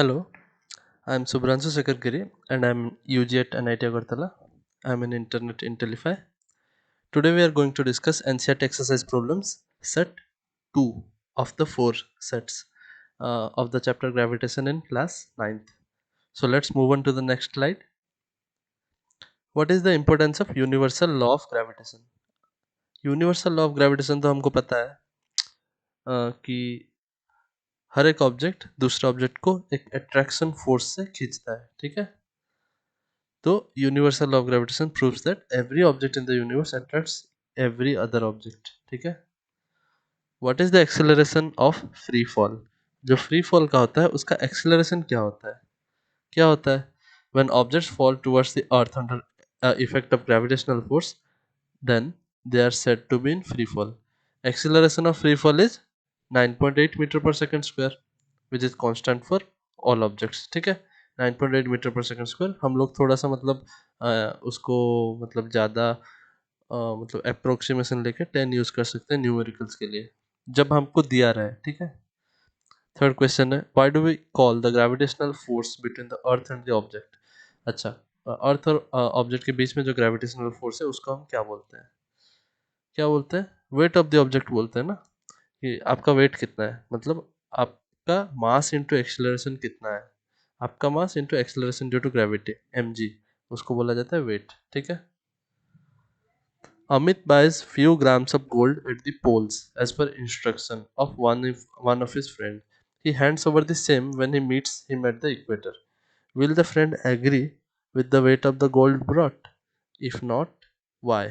Hello, I'm Subhranshu Sekargiri and I'm UG at NIT Agartala. I'm an intern at Intellify. Today we are going to discuss NCERT exercise problems set 2 of the 4 sets of the chapter gravitation in class 9th. So let's move on to the next slide. What is the importance of universal law of gravitation? Universal law of gravitation तो हमको पता है कि हर एक object दूसरे object को एक attraction force से खींचता है, ठीक है। तो universal law of gravitation proves that every object in the universe attracts every other object, ठीक है। What is the acceleration of free fall? जो फ्री फॉल का होता है उसका एक्सेलरेशन क्या होता है? क्या होता है? When objects fall towards the earth under effect of gravitational force, then they are said to be in free fall. Acceleration of free fall is 9.8 metre पर second square which is constant for all objects, ठीक है। 9.8 metre पर second square हम लोग थोड़ा सा मतलब उसको मतलब ज़्यादा मतलब अप्रोक्सीमेशन लेके 10 यूज़ कर सकते हैं न्यूमेरिकल्स के लिए जब हमको दिया रहा है, ठीक है। थर्ड क्वेश्चन है, why do we call the gravitational force between the earth and the object? अच्छा, अर्थ और ऑब्जेक्ट के बीच में जो ग्रेविटेशनल फोर्स है उसको हम क्या बोलते हैं? क्या बोलते हैं? वेट ऑफ द ऑब्जेक्ट बोलते हैं ना, कि आपका वेट कितना है, मतलब आपका मास इनटू एक्सेलरेशन कितना है। आपका mass into acceleration due to gravity mg, उसको बोला जाता है वेट, ठीक है। Amit buys few grams of gold at the poles as per instruction of one of his friend. He hands over the same when he meets him at the equator. Will the friend agree with the weight of the gold brought? If not, why?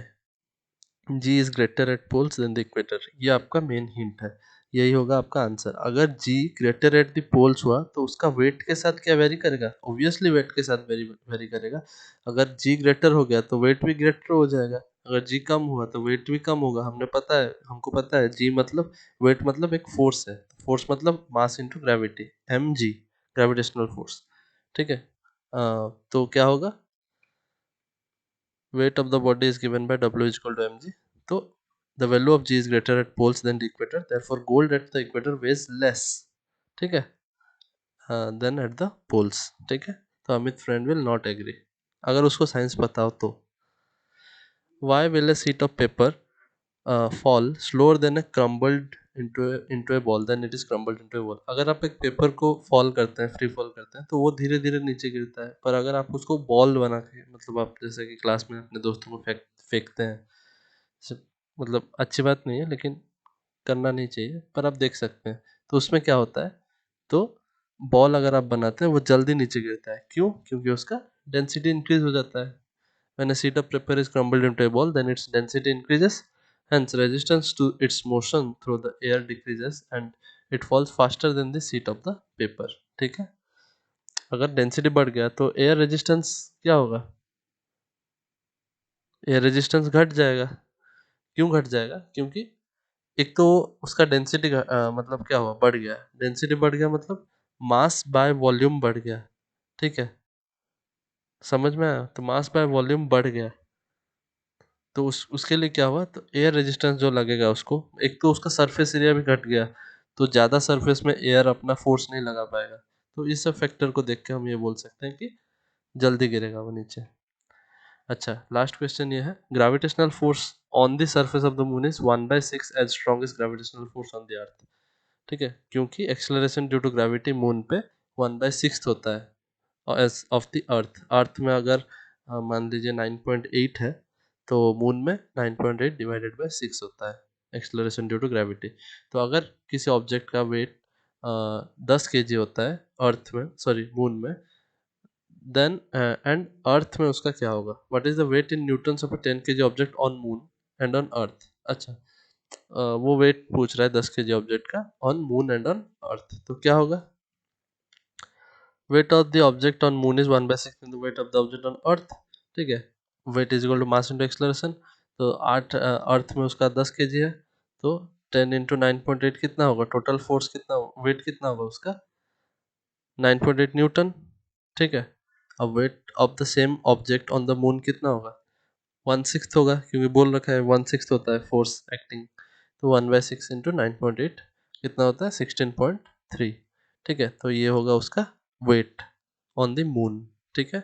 G is greater at poles than the equator, ये आपका main hint है, यही होगा आपका answer. अगर जी greater at the poles हुआ तो उसका वेट के साथ क्या वेरी करेगा? ऑब्वियसली वेट के साथ वेरी करेगा। अगर जी ग्रेटर हो गया तो वेट भी ग्रेटर हो जाएगा, अगर जी कम हुआ तो वेट भी कम होगा। हमको पता है जी मतलब वेट मतलब एक फोर्स है, फोर्स मतलब mass into gravity, M G gravitational force, ठीक है। तो क्या होगा? weight of the body is given by W is equal to mg. So the value of g is greater at poles than the equator, therefore gold at the equator weighs less, ठीक है, than at the poles, ठीक है। तो Amit friend will not agree, अगर उसको science पता हो तो। why will a sheet of paper fall slower than a crumbled into a ball than it is crumbled into a ball? अगर आप एक पेपर को फॉल करते हैं, फ्री फॉल करते हैं, तो वो धीरे धीरे नीचे गिरता है, पर अगर आप उसको बॉल बना के, मतलब आप जैसे कि क्लास में अपने दोस्तों को फेंकते हैं, मतलब अच्छी बात नहीं है लेकिन करना नहीं चाहिए, पर आप देख सकते हैं, तो उसमें क्या होता है, तो बॉल अगर आप बनाते हैं वो जल्दी नीचे गिरता है। क्यों? क्योंकि उसका डेंसिटी इंक्रीज हो जाता है। When a sheet of paper is crumbled into a ball, then its density increases, hence resistance to its motion through the air decreases and it falls faster than the sheet of the paper, ठीक है। अगर density बढ़ गया तो air resistance क्या होगा? Air resistance घट जाएगा। क्यों घट जाएगा? क्योंकि एक तो उसका डेंसिटी मतलब क्या हुआ, बढ़ गया। डेंसिटी बढ़ गया मतलब मास बाय वॉल्यूम बढ़ गया, ठीक है। समझ में आया? तो मास बाय वॉल्यूम बढ़ गया, तो उसके लिए क्या हुआ, तो एयर रेजिस्टेंस जो लगेगा उसको, एक तो उसका सरफेस एरिया भी घट गया, तो ज़्यादा सरफेस में एयर अपना फोर्स नहीं लगा पाएगा। तो इस सब फैक्टर को देख के हम ये बोल सकते हैं कि जल्दी गिरेगा वो नीचे। अच्छा, लास्ट क्वेश्चन ये है, gravitational force on the surface of the moon is 1/6 as strongest gravitational force on the earth, ठीक है। क्योंकि acceleration due to gravity moon पे 1/6 होता है as of the earth. Earth में अगर मान लीजिए 9.8 है, तो मून में 9.8 डिवाइडेड बाय 6 होता है एक्सेलरेशन ड्यू टू ग्रेविटी। तो अगर किसी ऑब्जेक्ट का वेट 10 kg होता है अर्थ में, सॉरी मून में, देन एंड अर्थ में उसका क्या होगा? What is the weight in newtons of a 10 kg object on moon and on earth? अच्छा, वो वेट पूछ रहा है 10 kg ऑब्जेक्ट का on moon and on earth, तो क्या होगा? Weight of the object on moon is 1/6 into weight of the object on earth, ठीक है। Weight is equal to mass into acceleration, तो 8 अर्थ में उसका 10 kg है, तो 10 इंटू 9.8 कितना होगा? टोटल फोर्स कितना, वेट कितना होगा उसका? 9.8 न्यूटन, ठीक है। अब wait of the same object on the moon कितना होगा? 1/6 होगा, क्योंकि बोल रखा है 1/6 होता है फोर्स एक्टिंग, तो 1/6 इंटू 9.8 कितना होता है? 16.3, ठीक है। तो ये होगा उसका वेट ऑन द मून। ठीक है,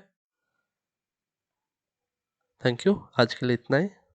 थैंक यू, आज के लिए इतना ही।